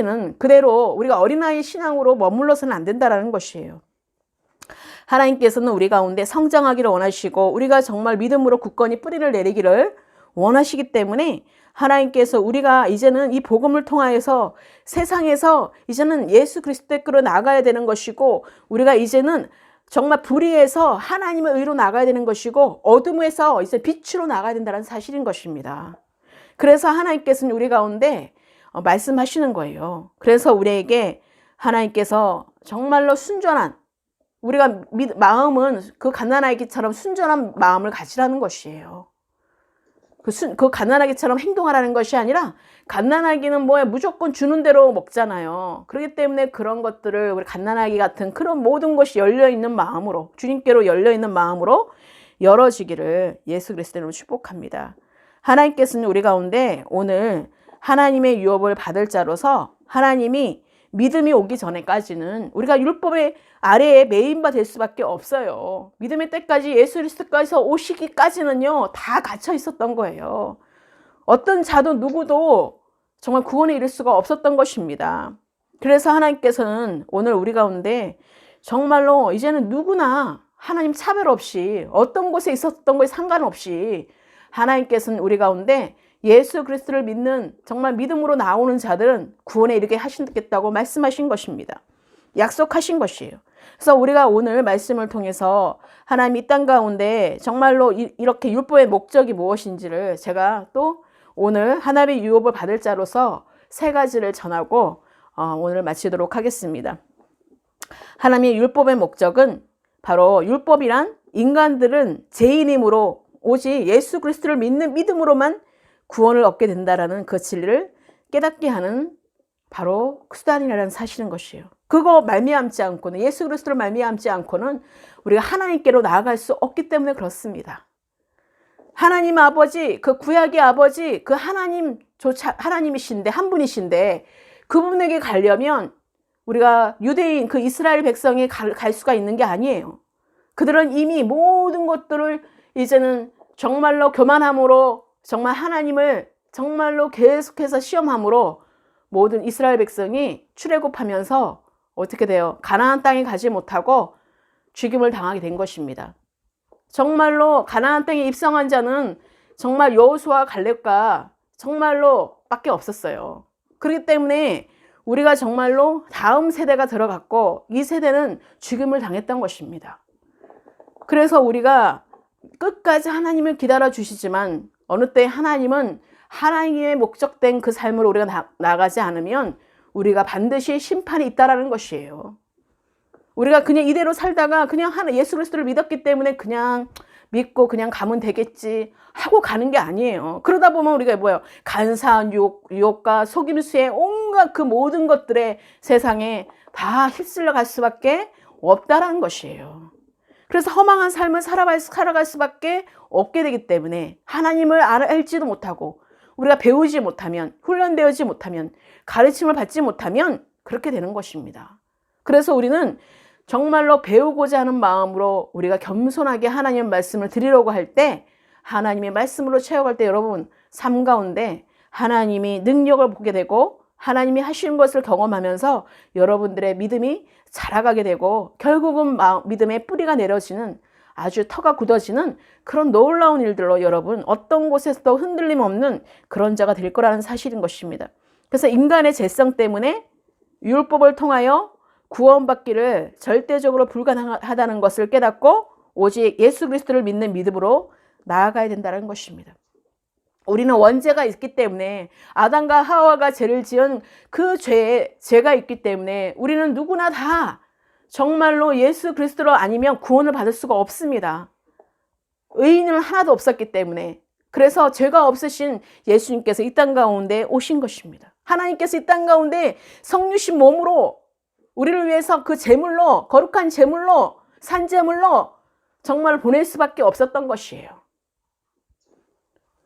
는 그대로 우리가 어린아이 신앙으로 머물러서는 안 된다라는 것이에요. 하나님께서는 우리 가운데 성장하기를 원하시고 우리가 정말 믿음으로 굳건히 뿌리를 내리기를 원하시기 때문에 하나님께서 우리가 이제는 이 복음을 통하여서 세상에서 이제는 예수 그리스도께로 나가야 되는 것이고, 우리가 이제는 정말 불의에서 하나님의 의로 나가야 되는 것이고, 어둠에서 이제 빛으로 나가야 된다는 사실인 것입니다. 그래서 하나님께서는 우리 가운데 말씀하시는 거예요. 그래서 우리에게 하나님께서 정말로 순전한, 우리가 마음은 그 갓난아기처럼 순전한 마음을 가지라는 것이에요. 그 갓난아기처럼 행동하라는 것이 아니라, 갓난아기는 뭐야, 무조건 주는 대로 먹잖아요. 그렇기 때문에 그런 것들을 우리 갓난아기 같은 그런 모든 것이 열려있는 마음으로, 주님께로 열려있는 마음으로 열어지기를 예수 그리스도로 축복합니다. 하나님께서는 우리 가운데 오늘 하나님의 유업을 받을 자로서, 하나님이 믿음이 오기 전에까지는 우리가 율법의 아래에 매인바 될 수밖에 없어요. 믿음의 때까지 예수 그리스도께서 오시기까지는요, 다 갇혀 있었던 거예요. 어떤 자도 누구도 정말 구원에 이를 수가 없었던 것입니다. 그래서 하나님께서는 오늘 우리 가운데 정말로 이제는 누구나 하나님 차별 없이, 어떤 곳에 있었던 것에 상관없이 하나님께서는 우리 가운데 예수 그리스도를 믿는, 정말 믿음으로 나오는 자들은 구원에 이르게 하시겠다고 말씀하신 것입니다. 약속하신 것이에요. 그래서 우리가 오늘 말씀을 통해서 하나님 이 땅 가운데 정말로 이렇게 율법의 목적이 무엇인지를 제가 또 오늘 하나님의 유업을 받을 자로서 세 가지를 전하고 오늘 마치도록 하겠습니다. 하나님의 율법의 목적은 바로, 율법이란 인간들은 죄인이므로 오직 예수 그리스도를 믿는 믿음으로만 구원을 얻게 된다라는 그 진리를 깨닫게 하는 바로 수단이라는 사실인 것이에요. 그거 말미암지 않고는, 예수 그리스도를 말미암지 않고는 우리가 하나님께로 나아갈 수 없기 때문에 그렇습니다. 하나님 아버지, 그 구약의 아버지, 그 하나님조차 하나님이신데, 한 분이신데, 그분에게 가려면 우리가 유대인, 그 이스라엘 백성이 갈 수가 있는 게 아니에요. 그들은 이미 모든 것들을 이제는 정말로 교만함으로, 정말 하나님을 정말로 계속해서 시험함으로 모든 이스라엘 백성이 출애굽하면서 어떻게 돼요? 가나안 땅에 가지 못하고 죽임을 당하게 된 것입니다. 정말로 가나안 땅에 입성한 자는 정말 여호수아 갈렙과 정말로 밖에 없었어요. 그렇기 때문에 우리가 정말로 다음 세대가 들어갔고, 이 세대는 죽임을 당했던 것입니다. 그래서 우리가 끝까지 하나님을 기다려 주시지만, 어느 때 하나님은 하나님의 목적된 그 삶을 우리가 나가지 않으면 우리가 반드시 심판이 있다라는 것이에요. 우리가 그냥 이대로 살다가 그냥 예수 그리스도를 믿었기 때문에 그냥 믿고 그냥 가면 되겠지 하고 가는 게 아니에요. 그러다 보면 우리가 뭐예요? 간사한 유혹과 속임수의 온갖 그 모든 것들에 세상에 다 휩쓸려 갈 수밖에 없다라는 것이에요. 그래서 허망한 삶을 살아갈 수밖에 없게 되기 때문에, 하나님을 알지도 못하고 우리가 배우지 못하면, 훈련되지 못하면, 가르침을 받지 못하면 그렇게 되는 것입니다. 그래서 우리는 정말로 배우고자 하는 마음으로 우리가 겸손하게 하나님의 말씀을 드리려고 할 때, 하나님의 말씀으로 채워갈 때 여러분 삶 가운데 하나님이 능력을 보게 되고 하나님이 하시는 것을 경험하면서 여러분들의 믿음이 자라가게 되고, 결국은 믿음의 뿌리가 내려지는, 아주 터가 굳어지는 그런 놀라운 일들로 여러분 어떤 곳에서도 흔들림 없는 그런 자가 될 거라는 사실인 것입니다. 그래서 인간의 죄성 때문에 율법을 통하여 구원받기를 절대적으로 불가능하다는 것을 깨닫고 오직 예수 그리스도를 믿는 믿음으로 나아가야 된다는 것입니다. 우리는 원죄가 있기 때문에, 아담과 하와가 죄를 지은 그 죄가 있기 때문에 우리는 누구나 다 정말로 예수 그리스도로 아니면 구원을 받을 수가 없습니다. 의인은 하나도 없었기 때문에. 그래서 죄가 없으신 예수님께서 이 땅 가운데 오신 것입니다. 하나님께서 이 땅 가운데 성육신 몸으로 우리를 위해서 그 제물로, 거룩한 제물로, 산제물로 정말 보낼 수밖에 없었던 것이에요.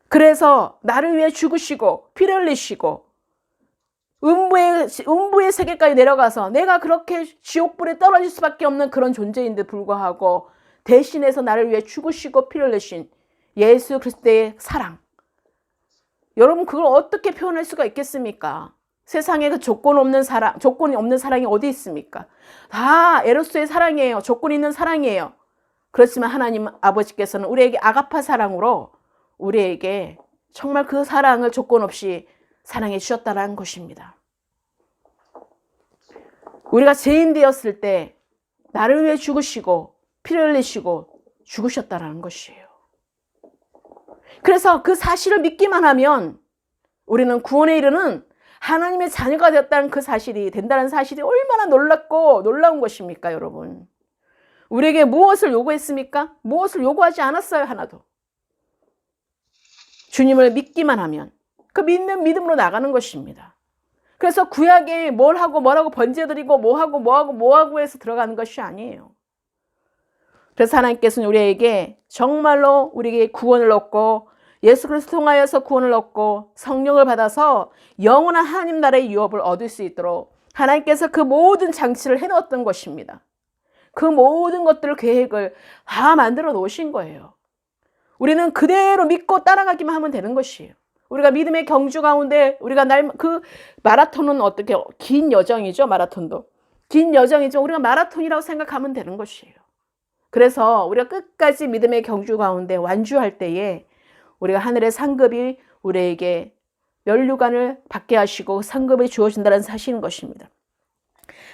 그래서 나를 위해 죽으시고 피를 흘리시고 음부의 세계까지 내려가서 내가 그렇게 지옥불에 떨어질 수밖에 없는 그런 존재인데 불구하고 대신해서 나를 위해 죽으시고 피를 흘리신 예수 그리스도의 사랑. 여러분 그걸 어떻게 표현할 수가 있겠습니까? 세상에 그 조건이 없는 사랑이 어디 있습니까? 다 에로스의 사랑이에요. 조건이 있는 사랑이에요. 그렇지만 하나님 아버지께서는 우리에게 아가파 사랑으로 우리에게 정말 그 사랑을 조건 없이 사랑해 주셨다는 것입니다. 우리가 죄인 되었을 때 나를 위해 죽으시고 피를 흘리시고 죽으셨다는 것이에요. 그래서 그 사실을 믿기만 하면 우리는 구원에 이르는 하나님의 자녀가 되었다는 그 사실이 된다는 사실이 얼마나 놀랍고 놀라운 것입니까, 여러분? 우리에게 무엇을 요구했습니까? 무엇을 요구하지 않았어요, 하나도. 주님을 믿기만 하면 그 믿는 믿음으로 나가는 것입니다. 그래서 구약에 뭘 하고 뭐라고 번제드리고 뭐하고 해서 들어가는 것이 아니에요. 그래서 하나님께서는 우리에게 정말로 우리에게 구원을 얻고 예수 그리스도 통하여서 구원을 얻고 성령을 받아서 영원한 하나님 나라의 유업을 얻을 수 있도록 하나님께서 그 모든 장치를 해놓았던 것입니다. 그 모든 것들을 계획을 다 만들어 놓으신 거예요. 우리는 그대로 믿고 따라가기만 하면 되는 것이에요. 우리가 믿음의 경주 가운데 우리가 그 마라톤은 어떻게 긴 여정이죠. 마라톤도 긴 여정이죠. 우리가 마라톤이라고 생각하면 되는 것이에요. 그래서 우리가 끝까지 믿음의 경주 가운데 완주할 때에 우리가 하늘의 상급이 우리에게 면류관을 받게 하시고 상급이 주어진다는 사실인 것입니다.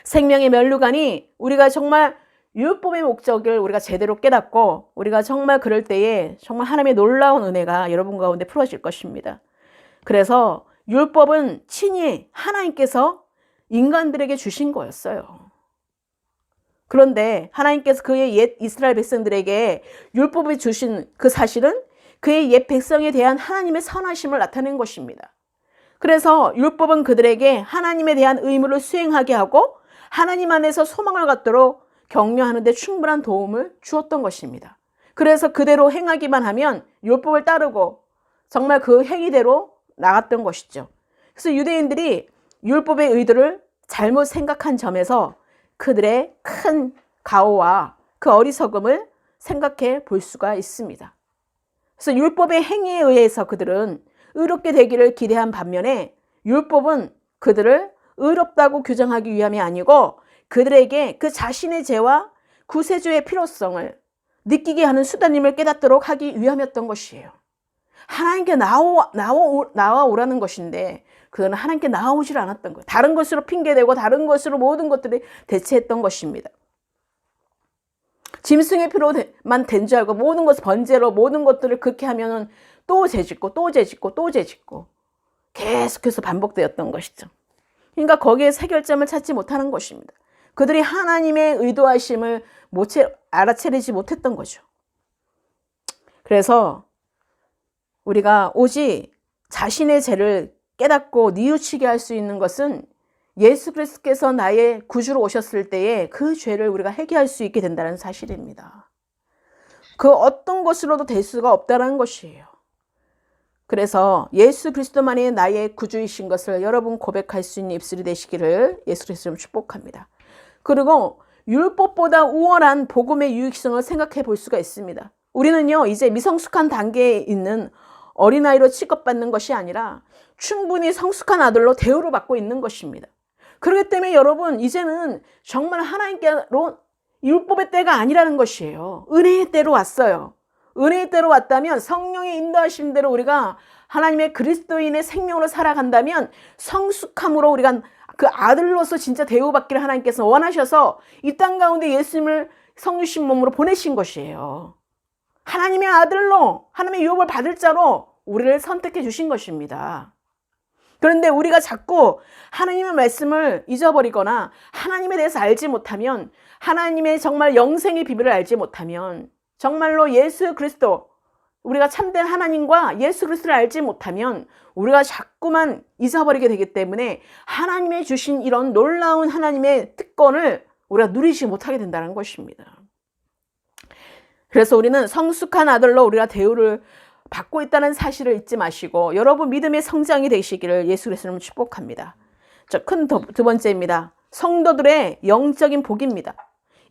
생명의 면류관이 우리가 정말 율법의 목적을 우리가 제대로 깨닫고 우리가 정말 그럴 때에 정말 하나님의 놀라운 은혜가 여러분 가운데 풀어질 것입니다. 그래서 율법은 친히 하나님께서 인간들에게 주신 거였어요. 그런데 하나님께서 그의 옛 이스라엘 백성들에게 율법을 주신 그 사실은 그의 옛 백성에 대한 하나님의 선하심을 나타낸 것입니다. 그래서 율법은 그들에게 하나님에 대한 의무를 수행하게 하고 하나님 안에서 소망을 갖도록 격려하는 데 충분한 도움을 주었던 것입니다. 그래서 그대로 행하기만 하면 율법을 따르고 정말 그 행위대로 나갔던 것이죠. 그래서 유대인들이 율법의 의도를 잘못 생각한 점에서 그들의 큰 가오와 그 어리석음을 생각해 볼 수가 있습니다. 그래서 율법의 행위에 의해서 그들은 의롭게 되기를 기대한 반면에 율법은 그들을 의롭다고 규정하기 위함이 아니고 그들에게 그 자신의 죄와 구세주의 필요성을 느끼게 하는 수단임을 깨닫도록 하기 위함이었던 것이에요. 하나님께 나와오라는 것인데 그들은 하나님께 나아오질 않았던 거예요. 다른 것으로 핑계대고 다른 것으로 모든 것들을 대체했던 것입니다. 짐승의 피로만 된 줄 알고 모든 것을 번제로 모든 것들을 그렇게 하면은 또 죄짓고 계속해서 반복되었던 것이죠. 그러니까 거기에 해결점을 찾지 못하는 것입니다. 그들이 하나님의 의도하심을 알아채리지 못했던 거죠. 그래서 우리가 오직 자신의 죄를 깨닫고 뉘우치게 할 수 있는 것은 예수 그리스도께서 나의 구주로 오셨을 때에 그 죄를 우리가 회개할 수 있게 된다는 사실입니다. 그 어떤 것으로도 될 수가 없다는 것이에요. 그래서 예수 그리스도만이 나의 구주이신 것을 여러분 고백할 수 있는 입술이 되시기를 예수 그리스도로 축복합니다. 그리고 율법보다 우월한 복음의 유익성을 생각해 볼 수가 있습니다. 우리는요 이제 미성숙한 단계에 있는 어린아이로 취급받는 것이 아니라 충분히 성숙한 아들로 대우를 받고 있는 것입니다. 그렇기 때문에 여러분 이제는 정말 하나님께로 율법의 때가 아니라는 것이에요. 은혜의 때로 왔어요. 은혜의 때로 왔다면 성령의 인도하신 대로 우리가 하나님의 그리스도인의 생명으로 살아간다면 성숙함으로 우리가 그 아들로서 진짜 대우받기를 하나님께서 원하셔서 이 땅 가운데 예수님을 성육신 몸으로 보내신 것이에요. 하나님의 아들로 하나님의 유업을 받을 자로 우리를 선택해 주신 것입니다. 그런데 우리가 자꾸 하나님의 말씀을 잊어버리거나 하나님에 대해서 알지 못하면 하나님의 정말 영생의 비밀을 알지 못하면 정말로 예수 그리스도 우리가 참된 하나님과 예수 그리스도를 알지 못하면 우리가 자꾸만 잊어버리게 되기 때문에 하나님의 주신 이런 놀라운 하나님의 특권을 우리가 누리지 못하게 된다는 것입니다. 그래서 우리는 성숙한 아들로 우리가 대우를 받고 있다는 사실을 잊지 마시고 여러분 믿음의 성장이 되시기를 예수 그리스도로 축복합니다. 큰 두 번째입니다. 성도들의 영적인 복입니다.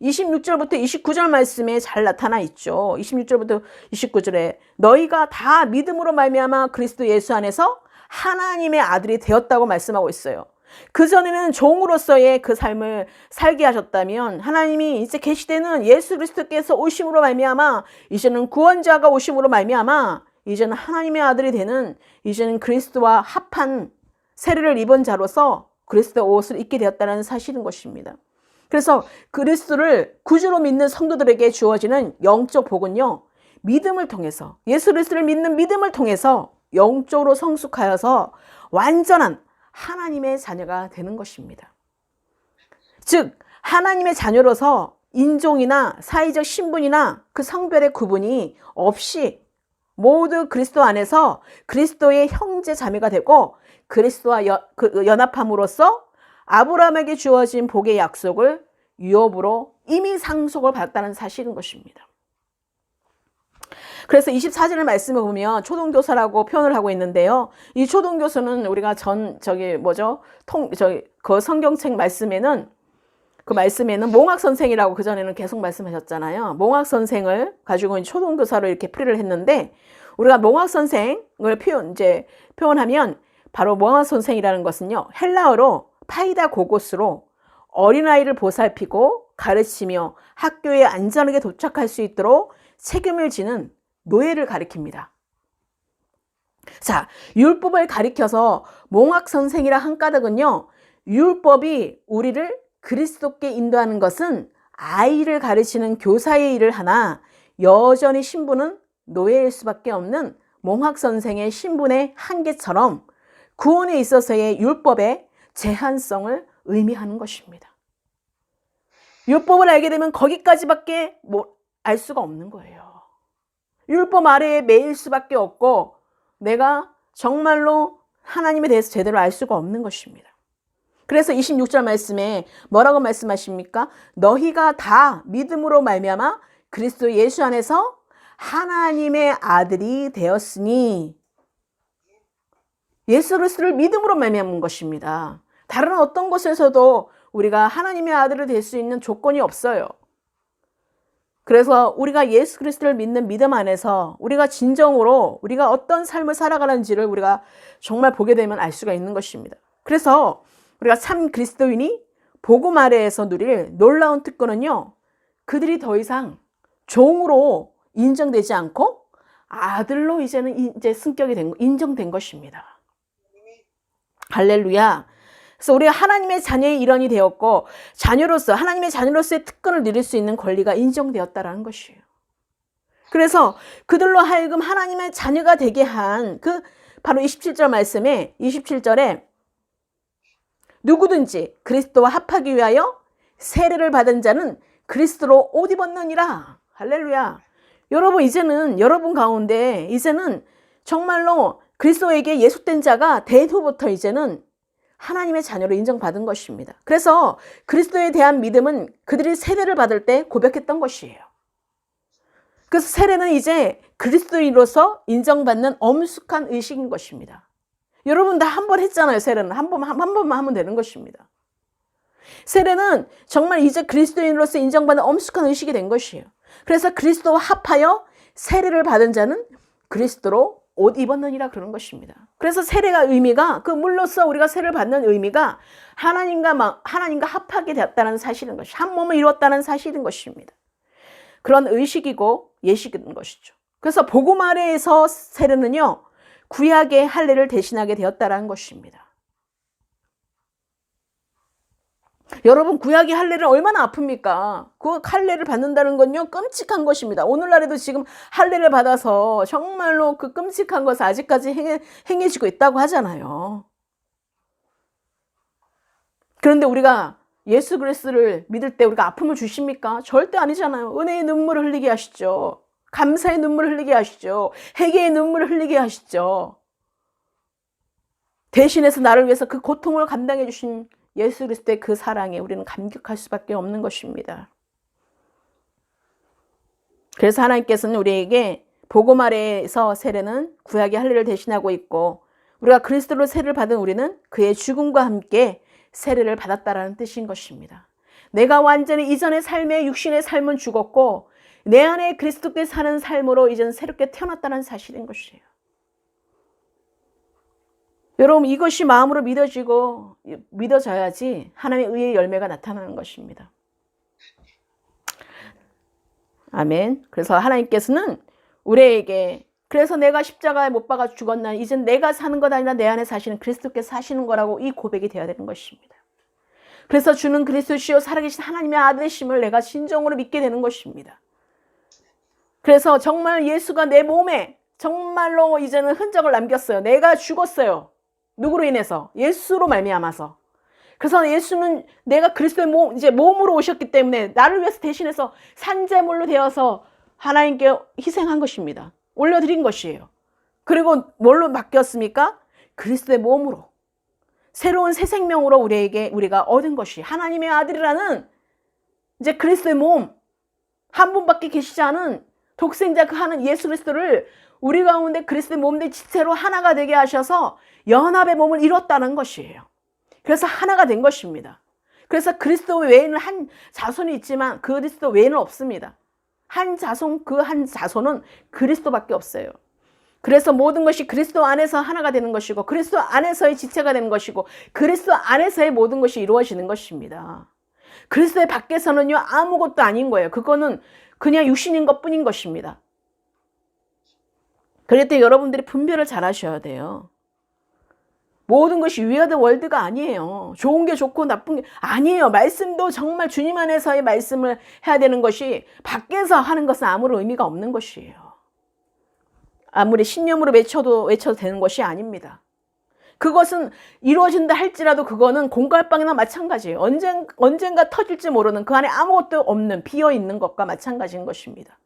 26절부터 29절 말씀에 잘 나타나 있죠. 26절부터 29절에 너희가 다 믿음으로 말미암아 그리스도 예수 안에서 하나님의 아들이 되었다고 말씀하고 있어요. 그전에는 종으로서의 그 삶을 살게 하셨다면 하나님이 이제 계시되는 예수 그리스도께서 오심으로 말미암아 이제는 구원자가 오심으로 말미암아 이제는 하나님의 아들이 되는 이제는 그리스도와 합한 세례를 입은 자로서 그리스도 옷을 입게 되었다는 사실인 것입니다. 그래서 그리스도를 구주로 믿는 성도들에게 주어지는 영적 복은요, 믿음을 통해서 예수 그리스도를 믿는 믿음을 통해서 영적으로 성숙하여서 완전한 하나님의 자녀가 되는 것입니다. 즉 하나님의 자녀로서 인종이나 사회적 신분이나 그 성별의 구분이 없이 모두 그리스도 안에서 그리스도의 형제 자매가 되고 그리스도와 연합함으로써 아브라함에게 주어진 복의 약속을 유업으로 이미 상속을 받았다는 사실인 것입니다. 그래서 24절의 말씀을 보면 초등교사라고 표현을 하고 있는데요. 이 초등교사는 우리가 그 성경책 말씀에는 몽학 선생이라고 그전에는 계속 말씀하셨잖아요. 몽학 선생을 가지고 초등교사로 이렇게 풀이를 했는데 우리가 몽학 선생을 표현하면 바로 몽학 선생이라는 것은요. 헬라어로 파이다 고고스로 어린아이를 보살피고 가르치며 학교에 안전하게 도착할 수 있도록 책임을 지는 노예를 가리킵니다. 자, 율법을 가리켜서 몽학 선생이라 한 까닭은요. 율법이 우리를 그리스도께 인도하는 것은 아이를 가르치는 교사의 일을 하나 여전히 신분은 노예일 수밖에 없는 몽학 선생의 신분의 한계처럼 구원에 있어서의 율법의 제한성을 의미하는 것입니다. 율법을 알게 되면 거기까지밖에 알 수가 없는 거예요. 율법 아래에 매일 수밖에 없고 내가 정말로 하나님에 대해서 제대로 알 수가 없는 것입니다. 그래서 26절 말씀에 뭐라고 말씀하십니까? 너희가 다 믿음으로 말미암아 그리스도 예수 안에서 하나님의 아들이 되었으니 예수 그리스도를 믿음으로 말미암은 것입니다. 다른 어떤 곳에서도 우리가 하나님의 아들이 될 수 있는 조건이 없어요. 그래서 우리가 예수 그리스도를 믿는 믿음 안에서 우리가 진정으로 우리가 어떤 삶을 살아가는지를 우리가 정말 보게 되면 알 수가 있는 것입니다. 그래서 우리가 참 그리스도인이 복음 아래에서 누릴 놀라운 특권은요. 그들이 더 이상 종으로 인정되지 않고 아들로 이제는 승격이 인정된 것입니다. 할렐루야. 그래서 우리가 하나님의 자녀의 일원이 되었고 하나님의 자녀로서의 특권을 누릴 수 있는 권리가 인정되었다라는 것이에요. 그래서 그들로 하여금 하나님의 자녀가 되게 한 바로 27절 말씀에 27절에 누구든지 그리스도와 합하기 위하여 세례를 받은 자는 그리스도로 옷 입었느니라. 할렐루야. 여러분 가운데 이제는 정말로 그리스도에게 예속된 자가 대두부터 이제는 하나님의 자녀로 인정받은 것입니다. 그래서 그리스도에 대한 믿음은 그들이 세례를 받을 때 고백했던 것이에요. 그래서 세례는 이제 그리스도인으로서 인정받는 엄숙한 의식인 것입니다. 여러분 다 한 번 했잖아요. 세례는 한 번만 하면 되는 것입니다. 세례는 정말 이제 그리스도인으로서 인정받는 엄숙한 의식이 된 것이에요. 그래서 그리스도와 합하여 세례를 받은 자는 그리스도로 옷 입었느니라 그러는 것입니다. 그래서 세례가 의미가 물로써 우리가 세례를 받는 의미가 하나님과 합하게 되었다는 사실인 것이 한 몸을 이루었다는 사실인 것입니다. 그런 의식이고 예식인 것이죠. 그래서 복음 아래에서 세례는요. 구약의 할례를 대신하게 되었다는 것입니다. 여러분 구약의 할례를 얼마나 아픕니까? 그 할례를 받는다는 건요 끔찍한 것입니다. 오늘날에도 지금 할례를 받아서 정말로 그 끔찍한 것을 아직까지 행해지고 있다고 하잖아요. 그런데 우리가 예수 그리스도를 믿을 때 우리가 아픔을 주십니까? 절대 아니잖아요. 은혜의 눈물을 흘리게 하시죠. 감사의 눈물을 흘리게 하시죠. 회개의 눈물을 흘리게 하시죠. 대신해서 나를 위해서 그 고통을 감당해 주신 예수 그리스도의 그 사랑에 우리는 감격할 수밖에 없는 것입니다. 그래서 하나님께서는 우리에게 복음 아래에서 세례는 구약의 할례를 대신하고 있고 우리가 그리스도로 세례를 받은 우리는 그의 죽음과 함께 세례를 받았다라는 뜻인 것입니다. 내가 완전히 이전의 삶의 육신의 삶은 죽었고 내 안에 그리스도께 사는 삶으로 이제는 새롭게 태어났다는 사실인 것이에요. 여러분 이것이 마음으로 믿어져야지 하나님의 의의 열매가 나타나는 것입니다. 아멘. 그래서 하나님께서는 우리에게 그래서 내가 십자가에 못 박아 죽었나 이젠 내가 사는 것 아니라 내 안에 사시는 그리스도께서 사시는 거라고 이 고백이 되어야 되는 것입니다. 그래서 주는 그리스도시요 살아계신 하나님의 아들이심을 내가 진정으로 믿게 되는 것입니다. 그래서 정말 예수가 내 몸에 정말로 이제는 흔적을 남겼어요. 내가 죽었어요. 누구로 인해서? 예수로 말미암아서. 그래서 예수는 내가 그리스도의 이제 몸으로 오셨기 때문에 나를 위해서 대신해서 산제물로 되어서 하나님께 희생한 것입니다. 올려드린 것이에요. 그리고 뭘로 바뀌었습니까? 그리스도의 몸으로. 새로운 새 생명으로 우리가 얻은 것이 하나님의 아들이라는 이제 그리스도의 몸, 한 분밖에 계시지 않은 독생자 그 하는 예수 그리스도를 우리 가운데 그리스도의 몸 내 지체로 하나가 되게 하셔서 연합의 몸을 이뤘다는 것이에요. 그래서 하나가 된 것입니다. 그래서 그리스도 외에는 한 자손이 있지만 그리스도 외에는 없습니다. 한 자손, 그 한 자손은 그리스도밖에 없어요. 그래서 모든 것이 그리스도 안에서 하나가 되는 것이고 그리스도 안에서의 지체가 되는 것이고 그리스도 안에서의 모든 것이 이루어지는 것입니다. 그리스도의 밖에서는요 아무것도 아닌 거예요. 그거는 그냥 육신인 것뿐인 것입니다. 그럴 때 여러분들이 분별을 잘 하셔야 돼요. 모든 것이 위아더 월드가 아니에요. 좋은 게 좋고 나쁜 게 아니에요. 말씀도 정말 주님 안에서의 말씀을 해야 되는 것이 밖에서 하는 것은 아무런 의미가 없는 것이에요. 아무리 신념으로 외쳐도 되는 것이 아닙니다. 그것은 이루어진다 할지라도 그거는 공갈빵이나 마찬가지예요. 언젠가 터질지 모르는 그 안에 아무것도 없는 비어있는 것과 마찬가지인 것입니다.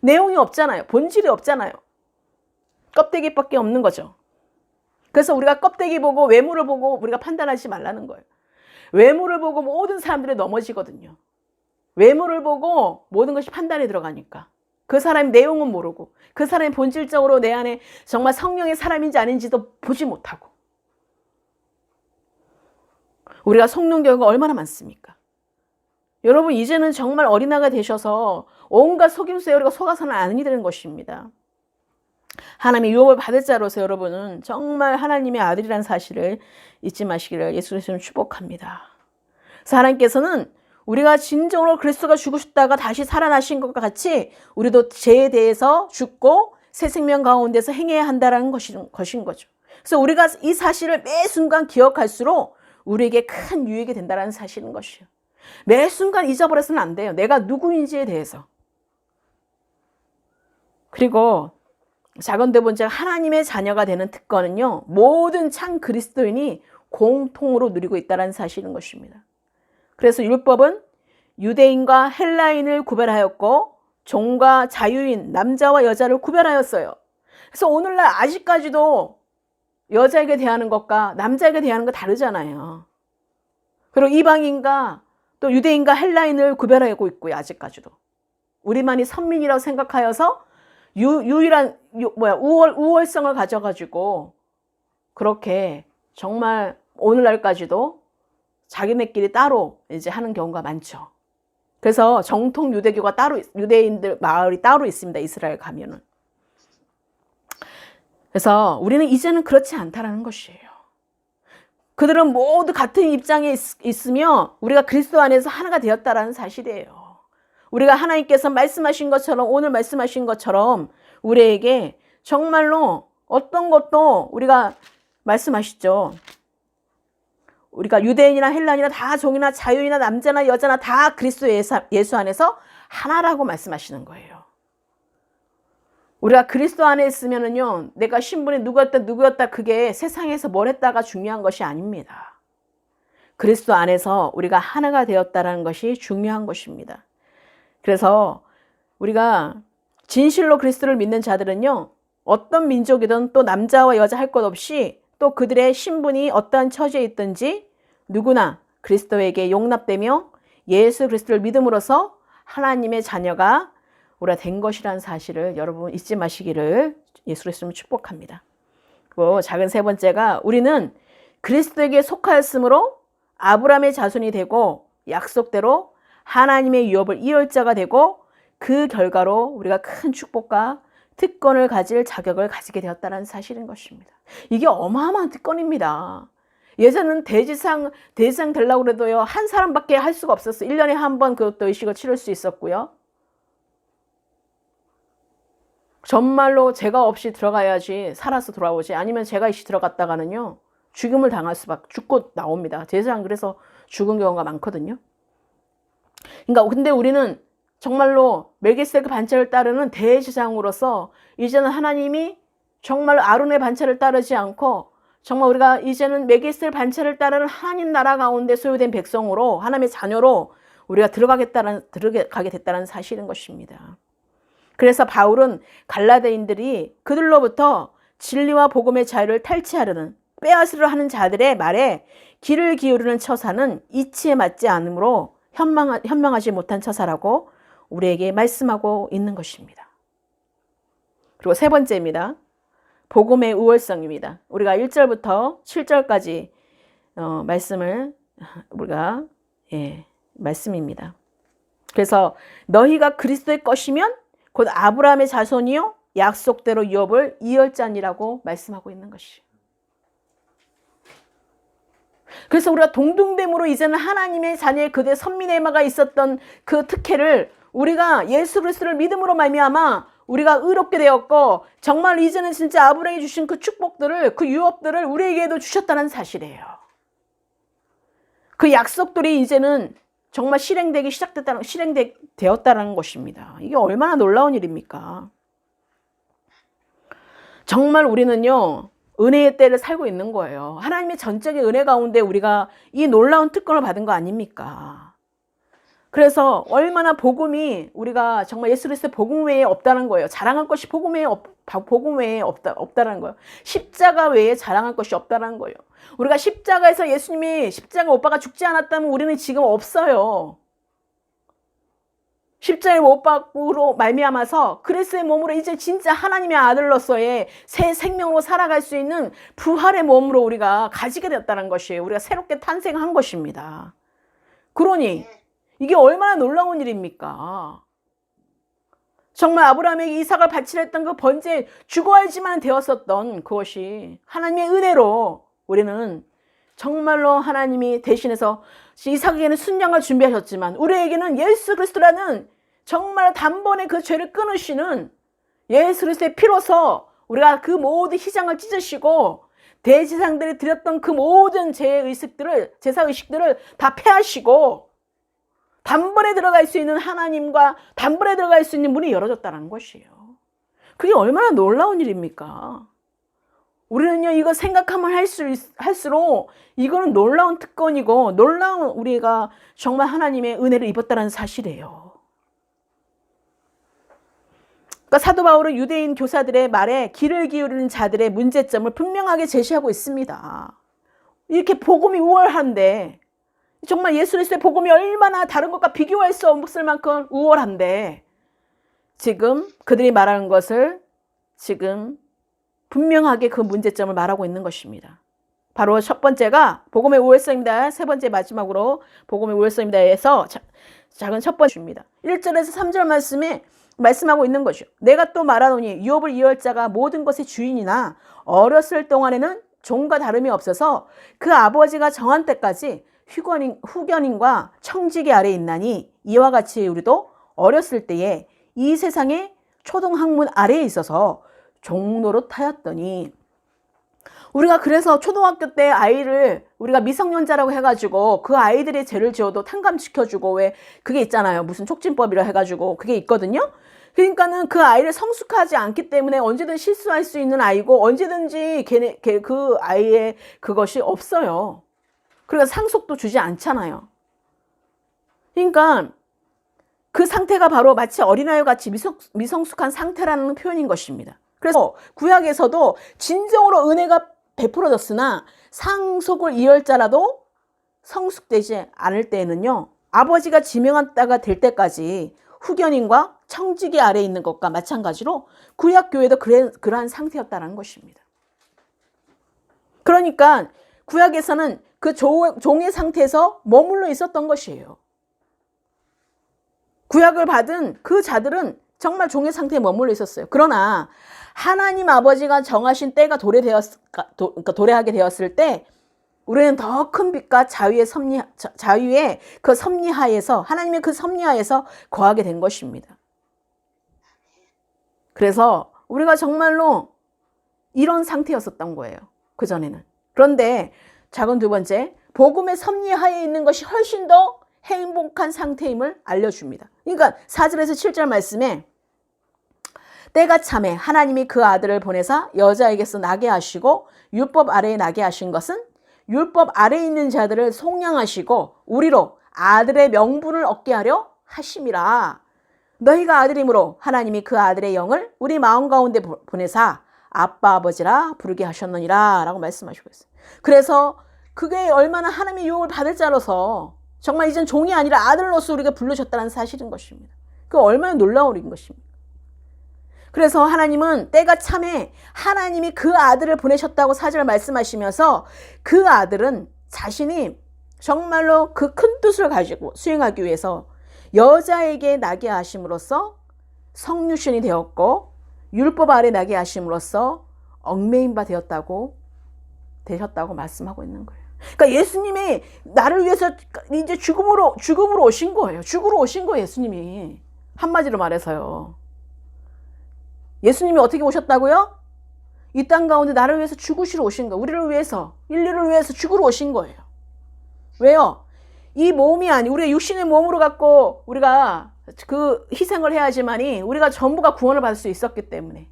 내용이 없잖아요. 본질이 없잖아요. 껍데기밖에 없는 거죠. 그래서 우리가 껍데기 보고 외모를 보고 우리가 판단하지 말라는 거예요. 외모를 보고 모든 사람들이 넘어지거든요. 외모를 보고 모든 것이 판단이 들어가니까. 그 사람의 내용은 모르고 그 사람이 본질적으로 내 안에 정말 성령의 사람인지 아닌지도 보지 못하고. 우리가 성령 교육가 얼마나 많습니까? 여러분 이제는 정말 어린아이가 되셔서 온갖 속임수에 우리가 속아서는 아니 되는 것입니다. 하나님의 유업을 받을 자로서 여러분은 정말 하나님의 아들이라는 사실을 잊지 마시기를 예수 그리스도는 축복합니다. 그래서 하나님께서는 우리가 진정으로 그리스도가 죽으셨다가 다시 살아나신 것과 같이 우리도 죄에 대해서 죽고 새 생명 가운데서 행해야 한다는 것인 거죠. 그래서 우리가 이 사실을 매 순간 기억할수록 우리에게 큰 유익이 된다는 사실인 것이에요. 매 순간 잊어버려서는 안 돼요. 내가 누구인지에 대해서. 그리고 작은 두 번째 하나님의 자녀가 되는 특권은요. 모든 참 그리스도인이 공통으로 누리고 있다는 사실인 것입니다. 그래서 율법은 유대인과 헬라인을 구별하였고 종과 자유인, 남자와 여자를 구별하였어요. 그래서 오늘날 아직까지도 여자에게 대하는 것과 남자에게 대하는 거 다르잖아요. 그리고 이방인과 또 유대인과 헬라인을 구별하고 있고요. 아직까지도. 우리만이 선민이라고 생각하여서 유일한 우월성을 가져가지고 그렇게 정말 오늘날까지도 자기네끼리 따로 이제 하는 경우가 많죠. 그래서 정통 유대교가 따로 유대인들 마을이 따로 있습니다. 이스라엘 가면은. 그래서 우리는 이제는 그렇지 않다라는 것이에요. 그들은 모두 같은 입장에 있으며 우리가 그리스도 안에서 하나가 되었다라는 사실이에요. 우리가 하나님께서 말씀하신 것처럼 오늘 말씀하신 것처럼 우리에게 정말로 어떤 것도 우리가 말씀하시죠. 우리가 유대인이나 헬라인이나 다 종이나 자유이나 남자나 여자나 다 그리스도 예수 안에서 하나라고 말씀하시는 거예요. 우리가 그리스도 안에 있으면은요, 내가 신분이 누구였다 그게 세상에서 뭘 했다가 중요한 것이 아닙니다. 그리스도 안에서 우리가 하나가 되었다는 것이 중요한 것입니다. 그래서 우리가 진실로 그리스도를 믿는 자들은요, 어떤 민족이든 또 남자와 여자 할 것 없이 또 그들의 신분이 어떠한 처지에 있든지 누구나 그리스도에게 용납되며 예수 그리스도를 믿음으로써 하나님의 자녀가 우리가 된 것이라는 사실을 여러분 잊지 마시기를 예수 그리스도를 축복합니다. 그리고 작은 세 번째가 우리는 그리스도에게 속하였으므로 아브라함의 자손이 되고 약속대로 하나님의 유업을 이을 자가 되고 그 결과로 우리가 큰 축복과 특권을 가질 자격을 가지게 되었다는 사실인 것입니다. 이게 어마어마한 특권입니다. 예전은 대지상 되려고 그래도요, 한 사람밖에 할 수가 없었어요. 1년에 한 번 그것도 의식을 치를 수 있었고요. 정말로 제가 없이 들어가야지 살아서 돌아오지, 아니면 제가 이씨 들어갔다가는요, 죽음을 당할 수밖에, 죽고 나옵니다. 대지상 그래서 죽은 경우가 많거든요. 그러니까 근데 우리는 정말로 멜기세덱 반차를 따르는 대제사장으로서 이제는 하나님이 정말 아론의 반차를 따르지 않고 정말 우리가 이제는 멜기세덱 반차를 따르는 하나님 나라 가운데 소유된 백성으로, 하나님의 자녀로 우리가 들어가게 됐다는 사실인 것입니다. 그래서 바울은 갈라디아인들이 그들로부터 진리와 복음의 자유를 탈취하려는, 빼앗으려 하는 자들의 말에 귀를 기울이는 처사는 이치에 맞지 않으므로 현명하지 못한 처사라고 우리에게 말씀하고 있는 것입니다. 그리고 세 번째입니다. 복음의 우월성입니다. 우리가 1절부터 7절까지 말씀을 우리가 말씀입니다. 그래서 너희가 그리스도의 것이면 곧 아브라함의 자손이요 약속대로 유업을 이을 자니라고 말씀하고 있는 것이에요. 그래서 우리가 동등됨으로 이제는 하나님의 자녀의 그대 선민의마가 있었던 그 특혜를 우리가 예수 그리스도를 믿음으로 말미암아 우리가 의롭게 되었고, 정말 이제는 진짜 아브라함이 주신 그 축복들을, 그 유업들을 우리에게도 주셨다는 사실이에요. 그 약속들이 이제는 정말 실행되었다는 것입니다. 이게 얼마나 놀라운 일입니까? 정말 우리는요, 은혜의 때를 살고 있는 거예요. 하나님의 전적인 은혜 가운데 우리가 이 놀라운 특권을 받은 거 아닙니까? 그래서 얼마나 복음이, 우리가 정말 예수 그리스도의 복음 외에 없다는 거예요. 자랑할 것이 복음 외에 없다는 거예요. 십자가 외에 자랑할 것이 없다는 거예요. 우리가 십자가에서 예수님이 십자가 오빠가 죽지 않았다면 우리는 지금 없어요. 십자가에 못 박으로 말미암아서 그리스도의 몸으로 이제 진짜 하나님의 아들로서의 새 생명으로 살아갈 수 있는 부활의 몸으로 우리가 가지게 되었다는 것이에요. 우리가 새롭게 탄생한 것입니다. 그러니 이게 얼마나 놀라운 일입니까? 정말 아브라함에게 이삭을 바치려 했던 그 번제 죽어야지만 되었었던 그것이 하나님의 은혜로 우리는 정말로 하나님이 대신해서 이삭에게는 순양을 준비하셨지만 우리에게는 예수 그리스도라는 정말 단번에 그 죄를 끊으시는 예수 그리스도의 피로서 우리가 그 모든 희생을 찢으시고 대제사장들이 드렸던 그 모든 제사의식들을 다 폐하시고 단번에 들어갈 수 있는 하나님과 단번에 들어갈 수 있는 문이 열어졌다는 것이에요. 그게 얼마나 놀라운 일입니까? 우리는요, 이거 생각하면 할수록 이거는 놀라운 특권이고 놀라운 우리가 정말 하나님의 은혜를 입었다는 사실이에요. 그러니까 사도 바울은 유대인 교사들의 말에 귀를 기울이는 자들의 문제점을 분명하게 제시하고 있습니다. 이렇게 복음이 우월한데, 정말 예수 그리스도의 복음이 얼마나 다른 것과 비교할 수 없을 만큼 우월한데, 지금 그들이 말하는 것을 지금 분명하게 그 문제점을 말하고 있는 것입니다. 바로 첫 번째가 복음의 우월성입니다. 세 번째 마지막으로 복음의 우월성입니다. 에서 작은 첫 번째입니다. 1절에서 3절 말씀에 말씀하고 있는 것이요. 내가 또 말하노니 유업을 이을 자가 모든 것의 주인이나 어렸을 동안에는 종과 다름이 없어서 그 아버지가 정한 때까지 후견인과 청지기 아래에 있나니 이와 같이 우리도 어렸을 때에 이 세상의 초등학문 아래에 있어서 종노릇하였더니, 우리가 그래서 초등학교 때 아이를 우리가 미성년자라고 해가지고 그 아이들의 죄를 지어도 탕감시켜주고, 왜 그게 있잖아요. 무슨 촉진법이라 해가지고 그게 있거든요. 그러니까는 그 아이를 성숙하지 않기 때문에 언제든 실수할 수 있는 아이고 언제든지 그 아이의 그것이 없어요. 그러니까 상속도 주지 않잖아요. 그러니까 그 상태가 바로 마치 어린아이 같이 미성숙한 상태라는 표현인 것입니다. 그래서 구약에서도 진정으로 은혜가 베풀어졌으나 상속을 이을 자라도 성숙되지 않을 때에는요, 아버지가 지명한 때가 될 때까지 후견인과 청지기 아래에 있는 것과 마찬가지로 구약교회도 그러한 상태였다는 것입니다. 그러니까 구약에서는 그 종의 상태에서 머물러 있었던 것이에요. 구약을 받은 그 자들은 정말 종의 상태에 머물러 있었어요. 그러나 하나님 아버지가 정하신 때가 도래하게 되었을 때 우리는 더 큰 빛과 자유의 그 섭리하에서, 하나님의 그 섭리하에서 거하게 된 것입니다. 그래서 우리가 정말로 이런 상태였었던 거예요. 그전에는. 그런데 작은 두 번째, 복음의 섭리하에 있는 것이 훨씬 더 행복한 상태임을 알려줍니다. 그러니까 4절에서 7절 말씀에 때가 참에 하나님이 그 아들을 보내사 여자에게서 나게 하시고 율법 아래에 나게 하신 것은 율법 아래에 있는 자들을 속량하시고 우리로 아들의 명분을 얻게 하려 하심이라. 너희가 아들이므로 하나님이 그 아들의 영을 우리 마음 가운데 보내사 아빠 아버지라 부르게 하셨느니라 라고 말씀하시고 있어요. 그래서 그게 얼마나 하나님의 유혹을 받을 자로서 정말 이젠 종이 아니라 아들로서 우리가 부르셨다는 사실인 것입니다. 그 얼마나 놀라운 일인 것입니다. 그래서 하나님은 때가 참에 하나님이 그 아들을 보내셨다고 4절 말씀하시면서 그 아들은 자신이 정말로 그 큰 뜻을 가지고 수행하기 위해서 여자에게 나게 하심으로써 성육신이 되었고 율법 아래 나게 하심으로써 얽매인 바 되셨다고 말씀하고 있는 거예요. 그러니까 예수님이 나를 위해서 이제 죽음으로 오신 거예요. 죽으러 오신 거예요, 예수님이. 한마디로 말해서요. 예수님이 어떻게 오셨다고요? 이 땅 가운데 나를 위해서 죽으시러 오신 거예요. 우리를 위해서, 인류를 위해서 죽으러 오신 거예요. 왜요? 이 몸이 우리가 육신의 몸으로 갖고 우리가 그 희생을 해야지만이 우리가 전부가 구원을 받을 수 있었기 때문에.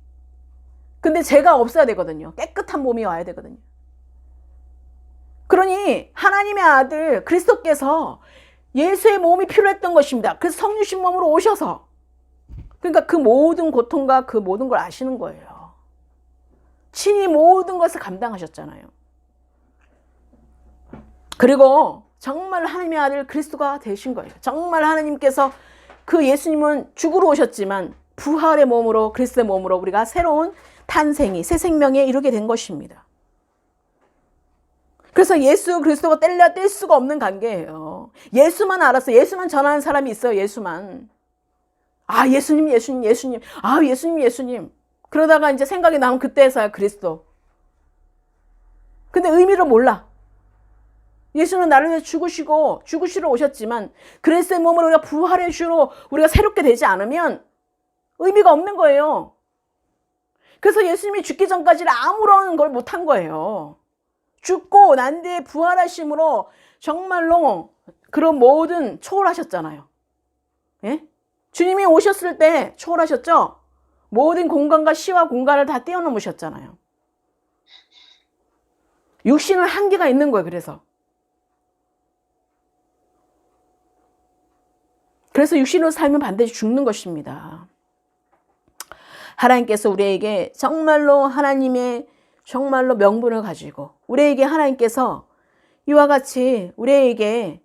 근데 죄가 없어야 되거든요. 깨끗한 몸이 와야 되거든요. 그러니 하나님의 아들 그리스도께서 예수의 몸이 필요했던 것입니다. 그래서 성육신 몸으로 오셔서, 그러니까 그 모든 고통과 그 모든 걸 아시는 거예요. 친히 모든 것을 감당하셨잖아요. 그리고 정말 하나님의 아들 그리스도가 되신 거예요. 정말 하나님께서 그 예수님은 죽으러 오셨지만 부활의 몸으로, 그리스도의 몸으로 우리가 새로운 탄생이, 새 생명에 이르게 된 것입니다. 그래서 예수 그리스도가 뗄 수가 없는 관계예요. 예수만 알았어요. 예수만 전하는 사람이 있어요. 예수만. 예수님. 예수님. 그러다가 이제 생각이 나면 그때서야 그리스도. 근데 의미를 몰라. 예수는 나를 위해서 죽으시러 오셨지만 그리스도의 몸으로 우리가 부활의 주로 우리가 새롭게 되지 않으면 의미가 없는 거예요. 그래서 예수님이 죽기 전까지는 아무런 걸 못한 거예요. 죽고 난 뒤에 부활하심으로 정말로 그런 모든 초월하셨잖아요. 예? 주님이 오셨을 때 초월하셨죠? 모든 공간과 시와 공간을 다 뛰어넘으셨잖아요. 육신은 한계가 있는 거예요. 그래서 육신으로 살면 반드시 죽는 것입니다. 하나님께서 우리에게 정말로 정말로 명분을 가지고 우리에게 하나님께서 이와 같이 우리에게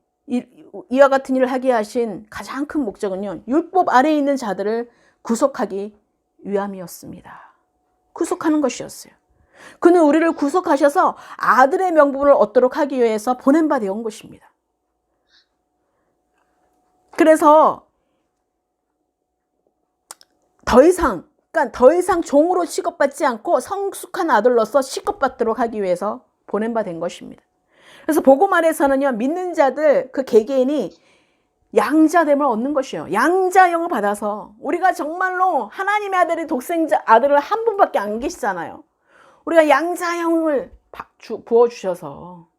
이와 같은 일을 하게 하신 가장 큰 목적은요, 율법 아래에 있는 자들을 구속하기 위함이었습니다. 구속하는 것이었어요. 그는 우리를 구속하셔서 아들의 명분을 얻도록 하기 위해서 보낸 바 되온 것입니다. 그래서 더 이상 종으로 취급받지 않고 성숙한 아들로서 취급받도록 하기 위해서 보낸 바 된 것입니다. 그래서 복음 안에서는요, 믿는 자들 그 개개인이 양자됨을 얻는 것이에요. 양자형을 받아서 우리가 정말로 하나님의 아들이 독생자 아들을 한 분밖에 안 계시잖아요. 우리가 양자형을 부어주셔서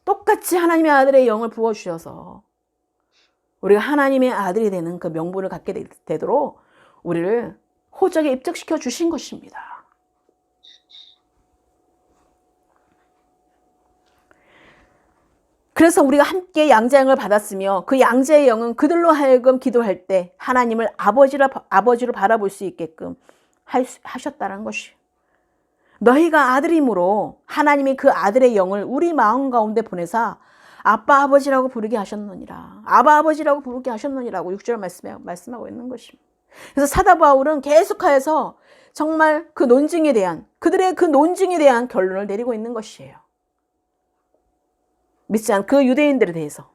똑같이 하나님의 아들의 영을 부어주셔서 우리가 하나님의 아들이 되는 그 명분을 갖게 되도록 우리를 호적에 입적시켜 주신 것입니다. 그래서 우리가 함께 양자형을 받았으며 그 양자의 영은 그들로 하여금 기도할 때 하나님을 아버지로 바라볼 수 있게끔 하셨다는 것이에요. 너희가 아들이므로 하나님이 그 아들의 영을 우리 마음 가운데 보내사 아빠 아버지라고 부르게 하셨느니라. 아바 아버지라고 부르게 하셨느니라고 6절 말씀하고 있는 것입니다. 그래서 사도 바울은 계속하여서 정말 그들의 그 논증에 대한 결론을 내리고 있는 것이에요. 믿지 않은 그 유대인들에 대해서.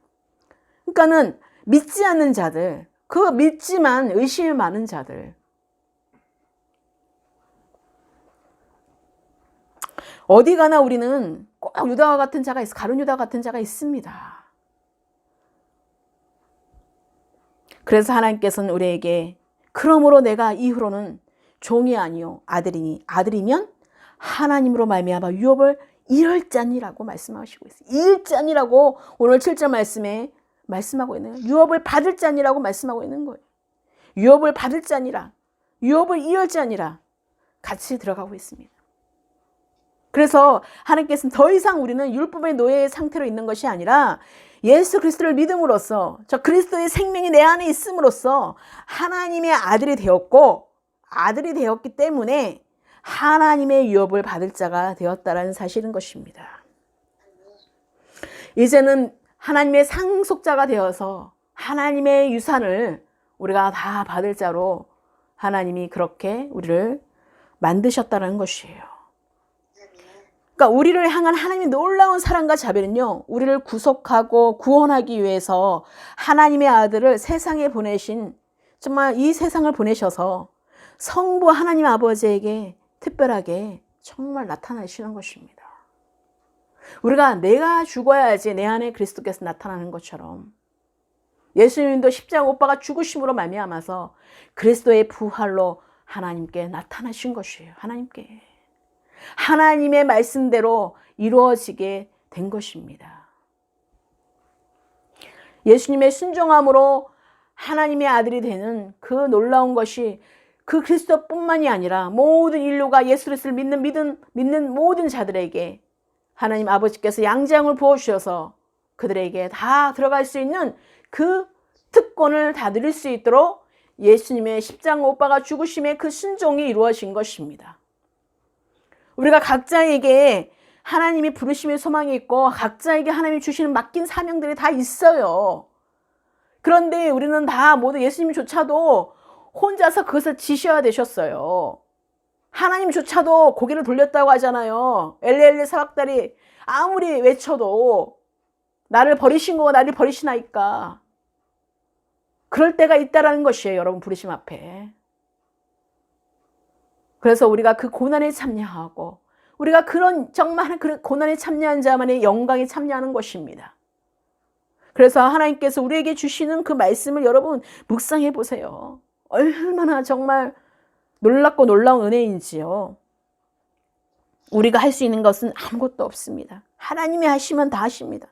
그러니까는 믿지 않는 자들, 그 믿지만 의심이 많은 자들. 어디 가나 우리는 꼭 유다와 같은 자가 있어. 가룟 유다 같은 자가 있습니다. 그래서 하나님께서는 우리에게 그러므로 내가 이후로는 종이 아니요 아들이니 아들이면 하나님으로 말미암아 유업을 잃을 자니라고 말씀하시고 있어요. 잃을 자니라고 오늘 7절 말씀에 말씀하고 있는 거예요. 유업을 받을 자니라고 말씀하고 있는 거예요. 유업을 받을 자니라, 유업을 잃을 자니라 같이 들어가고 있습니다. 그래서 하나님께서는 더 이상 우리는 율법의 노예의 상태로 있는 것이 아니라 예수 그리스도를 믿음으로써 저 그리스도의 생명이 내 안에 있음으로써 하나님의 아들이 되었고 아들이 되었기 때문에 하나님의 유업을 받을 자가 되었다라는 사실인 것입니다. 이제는 하나님의 상속자가 되어서 하나님의 유산을 우리가 다 받을 자로 하나님이 그렇게 우리를 만드셨다는 것이에요. 그러니까 우리를 향한 하나님의 놀라운 사랑과 자비는요, 우리를 구속하고 구원하기 위해서 하나님의 아들을 세상에 보내신, 정말 이 세상을 보내셔서 성부 하나님 아버지에게 특별하게 정말 나타나시는 것입니다. 우리가 내가 죽어야지 내 안에 그리스도께서 나타나는 것처럼 예수님도 십자가 못 박아 죽으심으로 말미암아서 그리스도의 부활로 하나님께 나타나신 것이에요. 하나님의 말씀대로 이루어지게 된 것입니다. 예수님의 순종함으로 하나님의 아들이 되는 그 놀라운 것이 그 그리스도뿐만이 아니라 모든 인류가 예수 그리스도를 믿는 모든 자들에게 하나님 아버지께서 양장을 부어주셔서 그들에게 다 들어갈 수 있는 그 특권을 다 누릴 수 있도록 예수님의 십자가 못 박아 죽으심의 그 순종이 이루어진 것입니다. 우리가 각자에게 하나님이 부르심의 소망이 있고 각자에게 하나님이 주시는 맡긴 사명들이 다 있어요. 그런데 우리는 다 모두 예수님조차도 혼자서 그것을 지셔야 되셨어요. 하나님조차도 고개를 돌렸다고 하잖아요. 엘리 사박다리 아무리 외쳐도 나를 버리신 거고 나를 버리시나이까. 그럴 때가 있다라는 것이에요. 여러분 부르심 앞에. 그래서 우리가 그 고난에 참여하고 우리가 그런 정말 그 고난에 참여한 자만의 영광에 참여하는 것입니다. 그래서 하나님께서 우리에게 주시는 그 말씀을 여러분 묵상해 보세요. 얼마나 정말 놀랍고 놀라운 은혜인지요. 우리가 할 수 있는 것은 아무것도 없습니다. 하나님이 하시면 다 하십니다.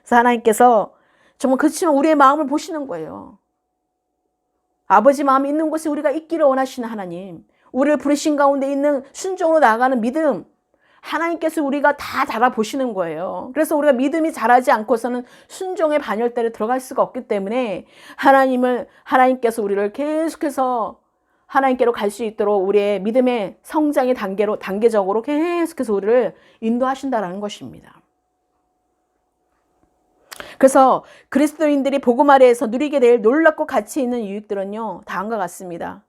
그래서 하나님께서 정말 그렇지만 우리의 마음을 보시는 거예요. 아버지 마음이 있는 곳에 우리가 있기를 원하시는 하나님, 우리를 부르신 가운데 있는 순종으로 나아가는 믿음, 하나님께서 우리가 다 달아보시는 거예요. 그래서 우리가 믿음이 자라지 않고서는 순종의 반열대를 들어갈 수가 없기 때문에 하나님께서 우리를 계속해서 하나님께로 갈 수 있도록 우리의 믿음의 성장의 단계적으로 계속해서 우리를 인도하신다는 것입니다. 그래서 그리스도인들이 복음 아래에서 누리게 될 놀랍고 가치 있는 유익들은요, 다음과 같습니다.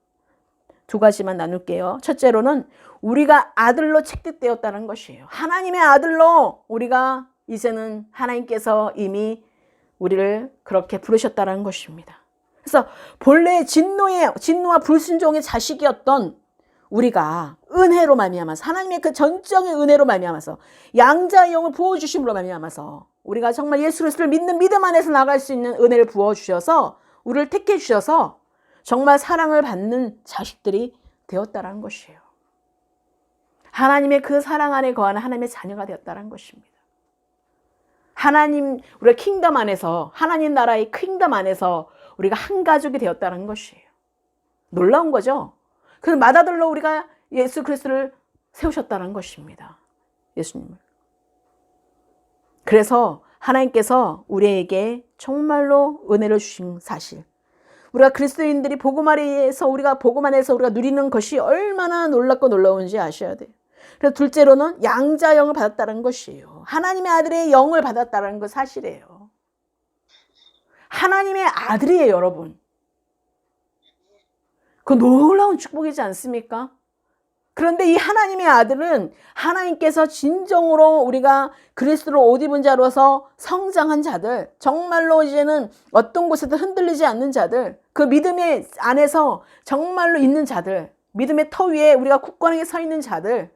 두 가지만 나눌게요. 첫째로는 우리가 아들로 책득되었다는 것이에요. 하나님의 아들로 우리가 이제는 하나님께서 이미 우리를 그렇게 부르셨다는 것입니다. 그래서 본래 진노와 불순종의 자식이었던 우리가 은혜로 말미암아서 하나님의 그 전적인 은혜로 말미암아서 양자의 영을 부어주심으로 말미암아서 우리가 정말 예수 그리스도를 믿는 믿음 안에서 나갈 수 있는 은혜를 부어주셔서 우리를 택해 주셔서 정말 사랑을 받는 자식들이 되었다는 것이에요. 하나님의 그 사랑 안에 거하는 하나님의 자녀가 되었다는 것입니다. 우리가 킹덤 안에서 하나님 나라의 킹덤 안에서 우리가 한 가족이 되었다는 것이에요. 놀라운 거죠. 그 맏아들로 우리가 예수 그리스도를 세우셨다는 것입니다. 예수님을. 그래서 하나님께서 우리에게 정말로 은혜를 주신 사실, 우리가 그리스도인들이 복음 안에서 우리가 누리는 것이 얼마나 놀랍고 놀라운지 아셔야 돼요. 그래서 둘째로는 양자 영을 받았다는 것이에요. 하나님의 아들의 영을 받았다는 것 사실이에요. 하나님의 아들이에요, 여러분. 그 놀라운 축복이지 않습니까? 그런데 이 하나님의 아들은 하나님께서 진정으로 우리가 그리스도로 옷 입은 자로서 성장한 자들, 정말로 이제는 어떤 곳에도 흔들리지 않는 자들, 그 믿음의 안에서 정말로 있는 자들, 믿음의 터 위에 우리가 굳건하게 서 있는 자들,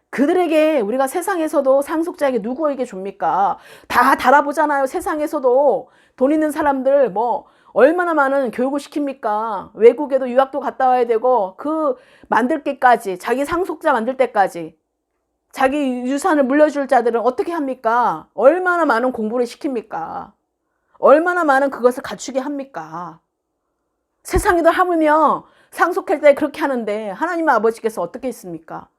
그들에게 우리가 세상에서도 상속자에게 누구에게 줍니까? 다 달아보잖아요. 세상에서도 돈 있는 사람들 뭐 얼마나 많은 교육을 시킵니까? 외국에도 유학도 갔다 와야 되고 그 만들 때까지, 자기 상속자 만들 때까지 자기 유산을 물려줄 자들은 어떻게 합니까? 얼마나 많은 공부를 시킵니까? 얼마나 많은 그것을 갖추게 합니까? 세상에도 하물며 상속할 때 그렇게 하는데 하나님 아버지께서 어떻게 했습니까?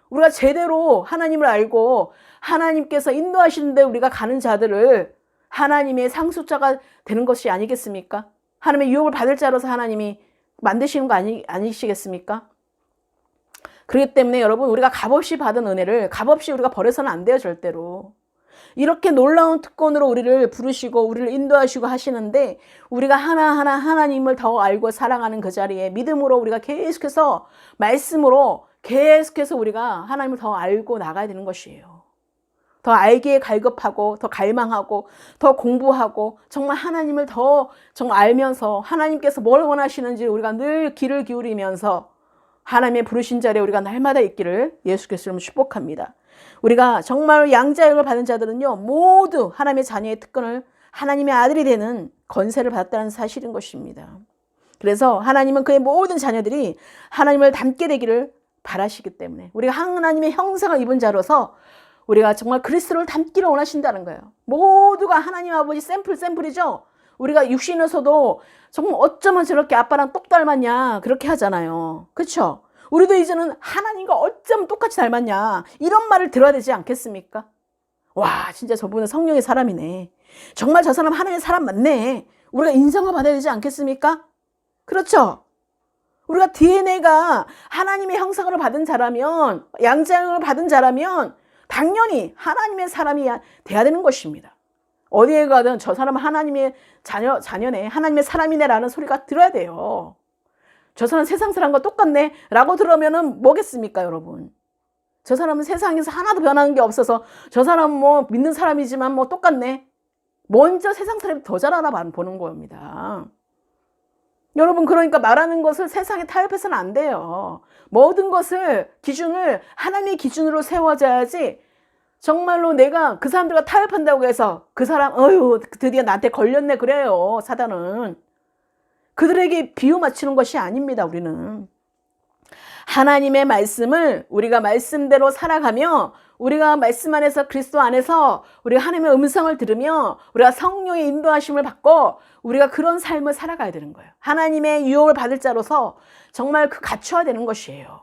우리가 제대로 하나님을 알고 하나님께서 인도하시는데 우리가 가는 자들을 하나님의 상속자가 되는 것이 아니겠습니까? 하나님의 유혹을 받을 자로서 하나님이 만드시는 거 아니시겠습니까? 그렇기 때문에 여러분, 우리가 값없이 받은 은혜를 값없이 우리가 버려서는 안 돼요, 절대로. 이렇게 놀라운 특권으로 우리를 부르시고 우리를 인도하시고 하시는데 우리가 하나하나 하나님을 더 알고 사랑하는 그 자리에 믿음으로 우리가 계속해서 말씀으로 계속해서 우리가 하나님을 더 알고 나가야 되는 것이에요. 더 알기에 갈급하고 더 갈망하고 더 공부하고 정말 하나님을 더 정말 알면서 하나님께서 뭘 원하시는지 우리가 늘 귀를 기울이면서 하나님의 부르신 자리에 우리가 날마다 있기를 예수께서 축복합니다. 우리가 정말 양자역을 받은 자들은요, 모두 하나님의 자녀의 특권을 하나님의 아들이 되는 권세를 받았다는 사실인 것입니다. 그래서 하나님은 그의 모든 자녀들이 하나님을 닮게 되기를 바라시기 때문에 우리가 하나님의 형상을 입은 자로서 우리가 정말 그리스도를 닮기를 원하신다는 거예요. 모두가 하나님 아버지 샘플이죠. 우리가 육신에서도 정말 어쩌면 저렇게 아빠랑 똑 닮았냐 그렇게 하잖아요. 그렇죠? 우리도 이제는 하나님과 어쩌면 똑같이 닮았냐 이런 말을 들어야 되지 않겠습니까? 와, 진짜 저분은 성령의 사람이네. 정말 저 사람 하나님의 사람 맞네. 우리가 인정을 받아야 되지 않겠습니까? 그렇죠? 우리가 DNA가 하나님의 형상을 받은 자라면, 양자형을 받은 자라면 당연히 하나님의 사람이 돼야 되는 것입니다. 어디에 가든 저 사람은 하나님의 자녀네, 하나님의 사람이네 라는 소리가 들어야 돼요. 저 사람 세상 사람과 똑같네 라고 들으면은 뭐겠습니까, 여러분? 저 사람은 세상에서 하나도 변하는 게 없어서 저 사람은 뭐 믿는 사람이지만 뭐 똑같네. 먼저 세상 사람이 더 잘 알아보는 겁니다. 여러분, 그러니까 말하는 것을 세상에 타협해서는 안 돼요. 모든 것을 기준을 하나님의 기준으로 세워져야지 정말로 내가 그 사람들과 타협한다고 해서 그 사람 드디어 나한테 걸렸네 그래요. 사단은. 그들에게 비유 맞추는 것이 아닙니다. 우리는 하나님의 말씀을 우리가 말씀대로 살아가며 우리가 말씀 안에서 그리스도 안에서 우리가 하나님의 음성을 들으며 우리가 성령의 인도하심을 받고 우리가 그런 삶을 살아가야 되는 거예요. 하나님의 유혹을 받을 자로서 정말 갖춰야 되는 것이에요.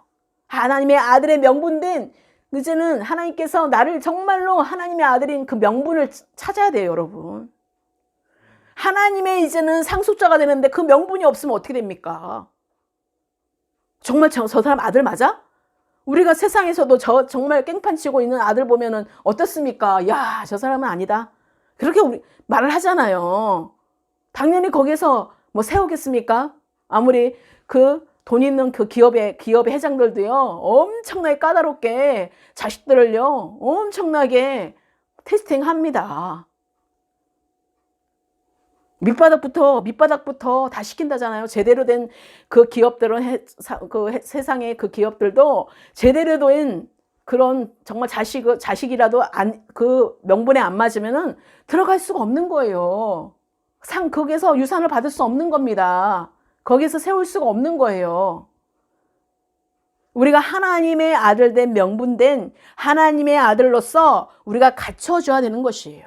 하나님의 아들의 명분된 이제는 하나님께서 나를 정말로 하나님의 아들인 그 명분을 찾아야 돼요, 여러분. 하나님의 이제는 상속자가 되는데 그 명분이 없으면 어떻게 됩니까? 정말 저 사람 아들 맞아? 우리가 세상에서도 정말 깽판 치고 있는 아들 보면은 어떻습니까? 야, 저 사람은 아니다. 그렇게 우리 말을 하잖아요. 당연히 거기서 뭐 세우겠습니까? 아무리 그 돈 있는 그 기업의 회장들도요, 엄청나게 까다롭게 자식들을요, 엄청나게 테스팅 합니다. 밑바닥부터 다 시킨다잖아요. 제대로 된 그 기업들은 세상의 그 기업들도 제대로 된 그런 정말 자식이라도 그 명분에 안 맞으면은 들어갈 수가 없는 거예요. 거기서 유산을 받을 수 없는 겁니다. 거기서 세울 수가 없는 거예요. 우리가 하나님의 아들 된 명분된 하나님의 아들로서 우리가 갖춰줘야 되는 것이에요.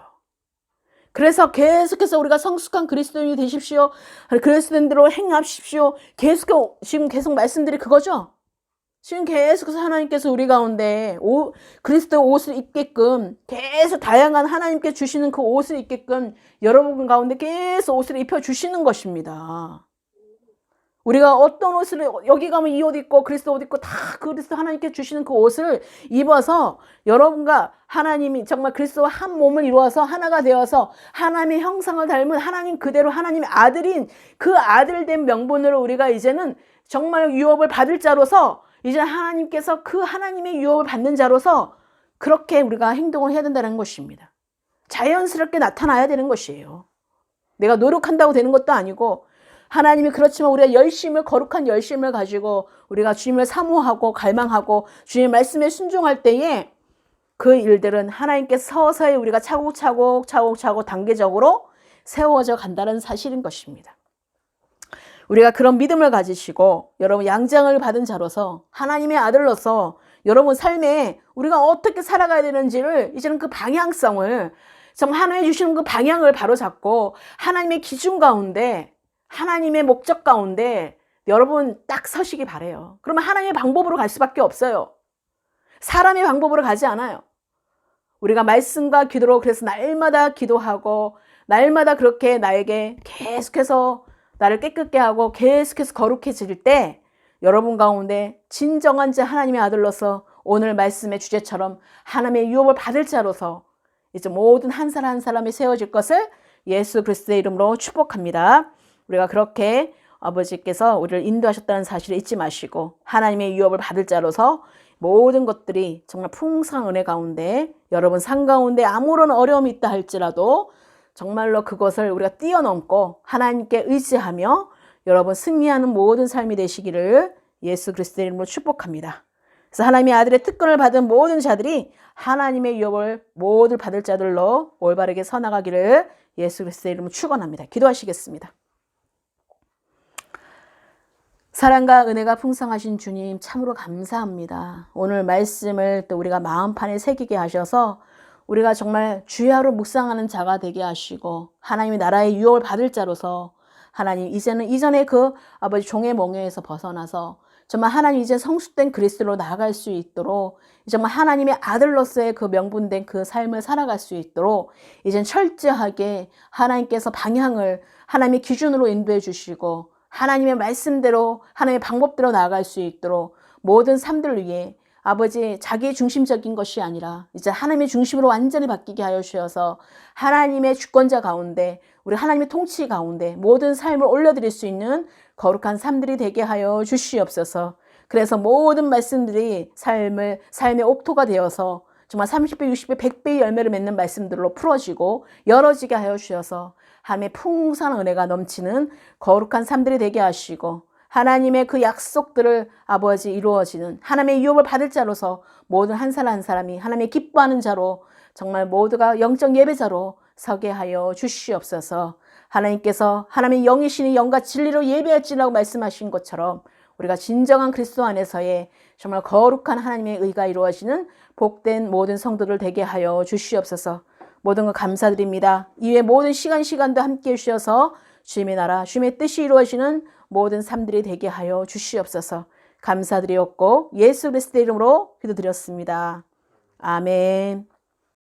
그래서 계속해서 우리가 성숙한 그리스도인이 되십시오. 그리스도인대로 행하십시오. 지금 계속 말씀드리 그거죠? 지금 계속해서 하나님께서 우리 가운데 그리스도 옷을 입게끔 계속 다양한 하나님께 주시는 그 옷을 입게끔 여러분 가운데 계속 옷을 입혀주시는 것입니다. 우리가 어떤 옷을 여기 가면 이 옷 입고 그리스도 옷 입고 다 그리스도 하나님께 주시는 그 옷을 입어서 여러분과 하나님이 정말 그리스도와 한 몸을 이루어서 하나가 되어서 하나님의 형상을 닮은 하나님 그대로 하나님의 아들인 그 아들된 명분으로 우리가 이제는 정말 유업을 받을 자로서 이제 하나님께서 그 하나님의 유업을 받는 자로서 그렇게 우리가 행동을 해야 된다는 것입니다. 자연스럽게 나타나야 되는 것이에요. 내가 노력한다고 되는 것도 아니고 하나님이 그렇지만 우리가 열심을 거룩한 열심을 가지고 우리가 주님을 사모하고 갈망하고 주님의 말씀에 순종할 때에 그 일들은 하나님께서 서서히 우리가 차곡차곡 단계적으로 세워져 간다는 사실인 것입니다. 우리가 그런 믿음을 가지시고 여러분 양장을 받은 자로서 하나님의 아들로서 여러분 삶에 우리가 어떻게 살아가야 되는지를 이제는 그 방향성을 정말 하나님 주시는 그 방향을 바로잡고 하나님의 기준 가운데 하나님의 목적 가운데 여러분 딱 서시기 바래요. 그러면 하나님의 방법으로 갈 수밖에 없어요. 사람의 방법으로 가지 않아요. 우리가 말씀과 기도로 그래서 날마다 기도하고 날마다 그렇게 나에게 계속해서 나를 깨끗게 하고 계속해서 거룩해질 때 여러분 가운데 진정한 자 하나님의 아들로서 오늘 말씀의 주제처럼 하나님의 유업을 받을 자로서 이제 모든 한 사람 한 사람이 세워질 것을 예수 그리스도의 이름으로 축복합니다. 우리가 그렇게 아버지께서 우리를 인도하셨다는 사실을 잊지 마시고 하나님의 유업을 받을 자로서 모든 것들이 정말 풍성한 은혜 가운데 여러분 삶 가운데 아무런 어려움이 있다 할지라도 정말로 그것을 우리가 뛰어넘고 하나님께 의지하며 여러분 승리하는 모든 삶이 되시기를 예수 그리스도의 이름으로 축복합니다. 그래서 하나님의 아들의 특권을 받은 모든 자들이 하나님의 유업을 모두 받을 자들로 올바르게 서나가기를 예수 그리스도의 이름으로 축원합니다. 기도하시겠습니다. 사랑과 은혜가 풍성하신 주님 참으로 감사합니다. 오늘 말씀을 또 우리가 마음판에 새기게 하셔서 우리가 정말 주야로 묵상하는 자가 되게 하시고 하나님의 나라의 유업을 받을 자로서 하나님 이제는 이전에 그 아버지 종의 멍에에서 벗어나서 정말 하나님 이제 성숙된 그리스도로 나아갈 수 있도록 정말 하나님의 아들로서의 그 명분된 그 삶을 살아갈 수 있도록 이젠 철저하게 하나님께서 방향을 하나님의 기준으로 인도해 주시고 하나님의 말씀대로 하나님의 방법대로 나아갈 수 있도록 모든 삶들을 위해 아버지 자기 중심적인 것이 아니라 이제 하나님의 중심으로 완전히 바뀌게 하여 주셔서 하나님의 주권자 가운데 우리 하나님의 통치 가운데 모든 삶을 올려드릴 수 있는 거룩한 삶들이 되게 하여 주시옵소서. 그래서 모든 말씀들이 삶의 옥토가 되어서 정말 30배, 60배, 100배의 열매를 맺는 말씀들로 풀어지고 열어지게 하여 주셔서 하나님의 풍성한 은혜가 넘치는 거룩한 삶들이 되게 하시고 하나님의 그 약속들을 아버지 이루어지는 하나님의 유업을 받을 자로서 모든 한 사람 한 사람이 하나님의 기뻐하는 자로 정말 모두가 영적 예배자로 서게 하여 주시옵소서. 하나님께서 하나님의 영이시니 영과 진리로 예배할지라고 말씀하신 것처럼 우리가 진정한 그리스도 안에서의 정말 거룩한 하나님의 의가 이루어지는 복된 모든 성도들 되게 하여 주시옵소서. 모든 것 감사드립니다. 이외 모든 시간도 함께해 주셔서 주님의 나라, 주님의 뜻이 이루어지는 모든 삶들이 되게 하여 주시옵소서. 감사드리옵고 예수 그리스도의 이름으로 기도드렸습니다. 아멘.